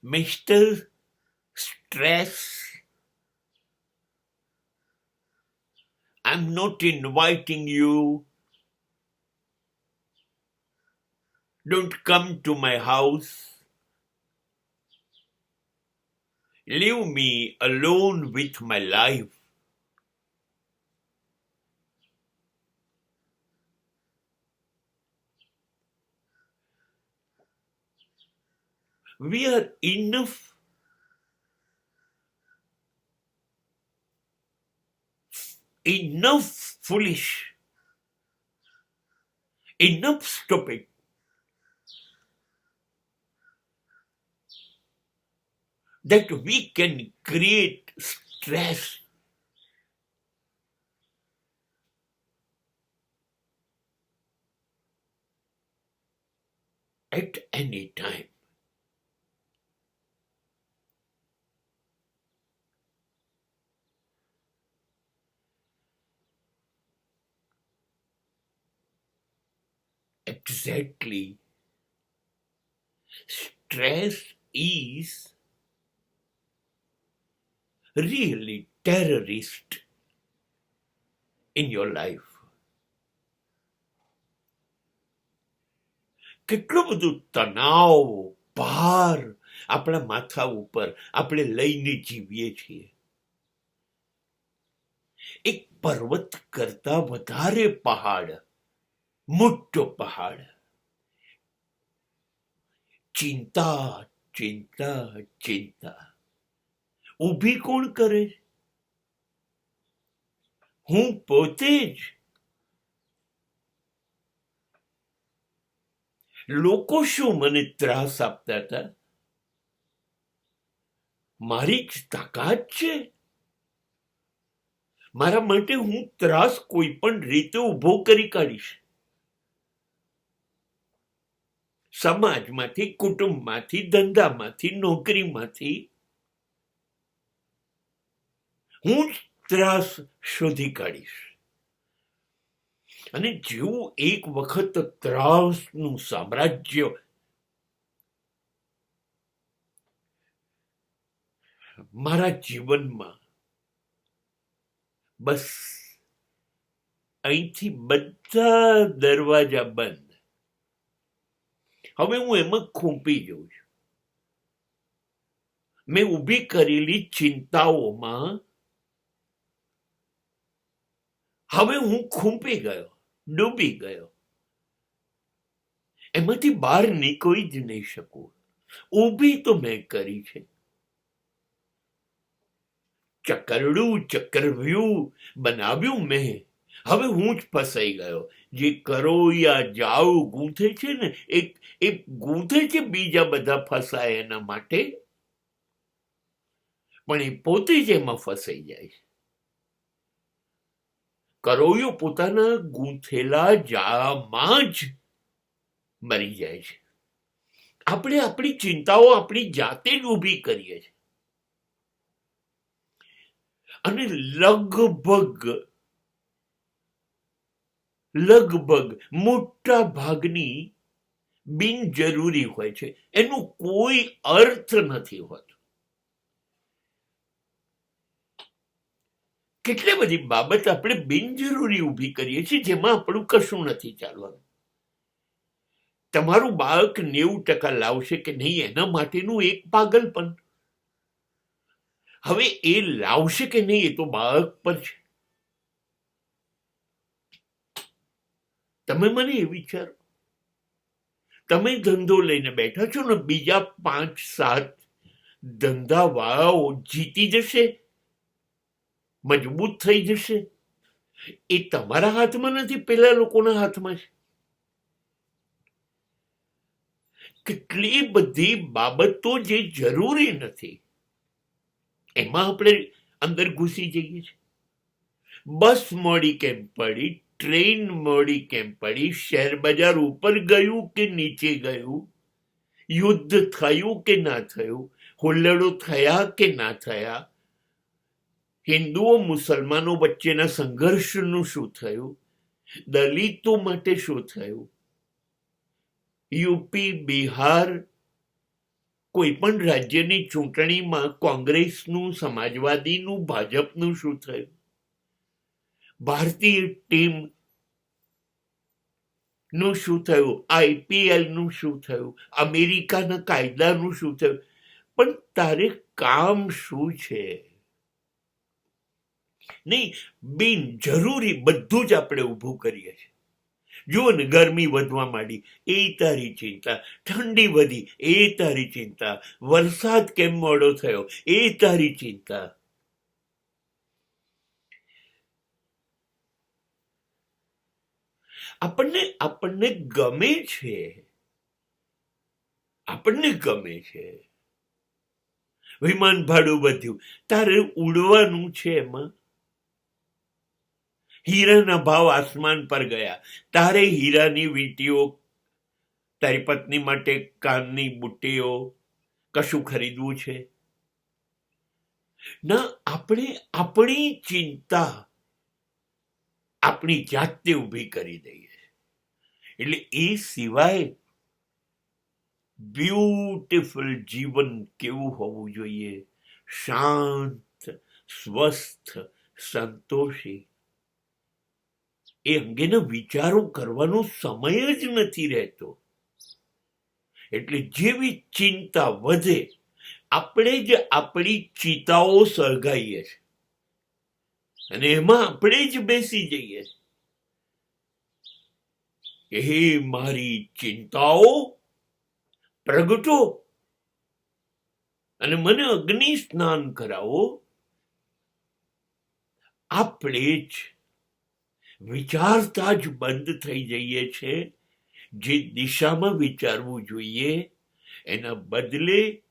Mr. Stress, I'm not inviting you. Don't come to my house. Leave me alone with my life. We are enough foolish, enough stupid that we can create stress at any time. Exactly. Stress is really terrorist in your life. કેટલું બધું તણાવ, ભાર આપણા માથા ઉપર આપણે લઈને જીવીએ છીએ. એક પર્વત કરતા વધારે પહાડ, મોટો પહાડ, ચિંતા ચિંતા ચિંતા ઊભી કોણ કરે? હું પોતે જ. લોકો શું મને ત્રાસ આપતા હતા? મારી જ તાકાત છે. મારા માટે હું ત્રાસ કોઈ પણ રીતે ઊભો કરી કાઢીશ. સમાજમાંથી, કુટુંબમાંથી, ધંધામાંથી, નોકરીમાંથી હું જ ત્રાસ શોધી કાઢીશ. અને જેવું એક વખત ત્રાસનું સામ્રાજ્ય મારા જીવનમાં, બસ અહીંથી બધા દરવાજા બંધ. હવે હું એમાં ખૂંપી જઉં છું. મેં ઊભી કરેલી ચિંતાઓમાં હવે હું ખૂંપી ગયો, ડૂબી ગયો. એમાંથી બહાર નીકળી જ નહીં શકું. ઊભી તો મેં કરી છે. ચકરડું, ચક્રવ્યૂહ બનાવ્યું મેં. હવે હું જ ફસાઈ ગયો. જે કરોયા જાવ ગૂંથે છે ને, એ ગૂંથે છે બીજા બધા ફસાય એના માટે, પણ એ પોતે જ એમાં ફસાઈ જાય છે. કરોયો પોતાના ગૂંથેલા જાળમાં જ મરી જાય છે. આપણે આપણી ચિંતાઓ આપણી જાતે જ ઊભી કરીએ છીએ. અને લગભગ મોટા ભાગની બિનજરૂરી હોય છે. એનો કોઈ અર્થ નથી હોતો. કેટલી બધી બાબત આપણે બિનજરૂરી ઊભી કરીએ છીએ જેમાં આપણું કશું નથી ચાલવાનું. તમારું બાળક 90% લાવશે કે નહીં એના માટેનું એક પાગલપન. હવે એ લાવશે કે નહીં એ તો બાળક પર છે. તમે મને એ વિચારો, તમે ધંધો લઈને બેઠા છો ને, બીજા 5-7 ધંધાવાળાઓ જીતી જશે, મજબૂત થઈ જશે. એ તમારા હાથમાં નથી, પેલા લોકોના હાથમાં છે. કેટલી બધી બાબતો જે જરૂરી નથી એમાં આપણે અંદર ઘૂસી જઈએ છીએ. બસ મોડી કેમ પડી, ટ્રેન મોડી કેમ પડી, શેર બજાર ઉપર ગયું કે નીચે ગયું, યુદ્ધ થયું કે ના થયું, હુલ્લડો થયા કે ના થયા, હિન્દુઓ મુસલમાનો વચ્ચેના સંઘર્ષનું શું થયું, દલિતો માટે શું થયું, યુપી બિહાર કોઈ પણ રાજ્યની ચૂંટણીમાં કોંગ્રેસનું, સમાજવાદીનું, ભાજપનું શું થયું? ભારતીય ટીમ નું શું થયું? IPL નું શું થયું? અમેરિકાના કાયદાનું શું થયું? પણ તારે કામ શું છે? નહીં, બિનજરૂરી બધું જ આપણે ઊભું કરીએ છીએ. જુઓ ને, ગરમી વધવા માંડી, એ તારી ચિંતા. ઠંડી વધી, એ તારી ચિંતા. વરસાદ કેમ મોડો થયો, એ તારી ચિંતા. આપણને ગમે છે, આપણને ગમે છે. વિમાન ભાડું વધ્યું, તારે ઉડવાનું છે એમાં. હીરાના ભાવ આસમાન પર ગયા, તારે હીરાની વીંટીઓ, તારી પત્ની માટે કાનની બુટ્ટીઓ, કશું ખરીદવું છે ના? આપણે આપણી ચિંતા આપણી જાતે ઊભી કરી દઈએ. એટલે એ સિવાય બ્યુટીફુલ જીવન કેવું હોવું જોઈએ? શાંત, સ્વસ્થ, સંતોષી. એ અંગેના વિચારો કરવાનો સમય જ નથી રહેતો. એટલે જેવી ચિંતા વધે, આપણે જ આપણી ચિંતાઓ સળગાઈએ છીએ અને એમાં આપણે જ બેસી જઈએ. હે મારી ચિંતાઓ પ્રગટો અને મને અગ્નિ સ્નાન કરાવો. આપણે જ વિચારતા જ બંધ થઈ જઈએ છે. જે દિશામાં વિચારવું જોઈએ એના બદલે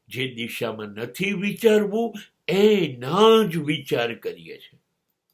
જે દિશામાં નથી વિચારવું એના જ વિચાર કરીએ છીએ.